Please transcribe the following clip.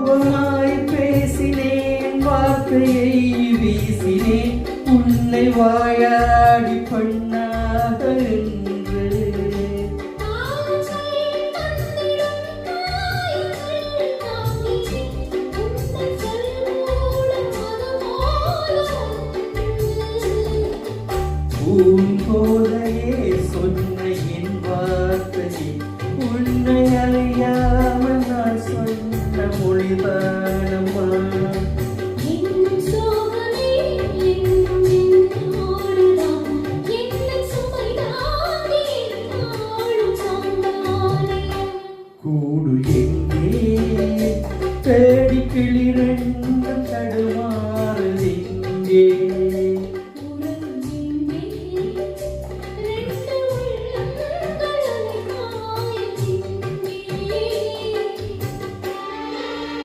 கோபமாய் பேசினேன், வார்த்தையை வீசினேன், உன்னை வாயாடி பண்ணாக என்று. பூங்கோதையே சொன்ன என் வார்த்தையை உன்னை அறியாமல் நான் சொன்ன மொழிதானம்மா. கூடு எங்கே தேடி கிளி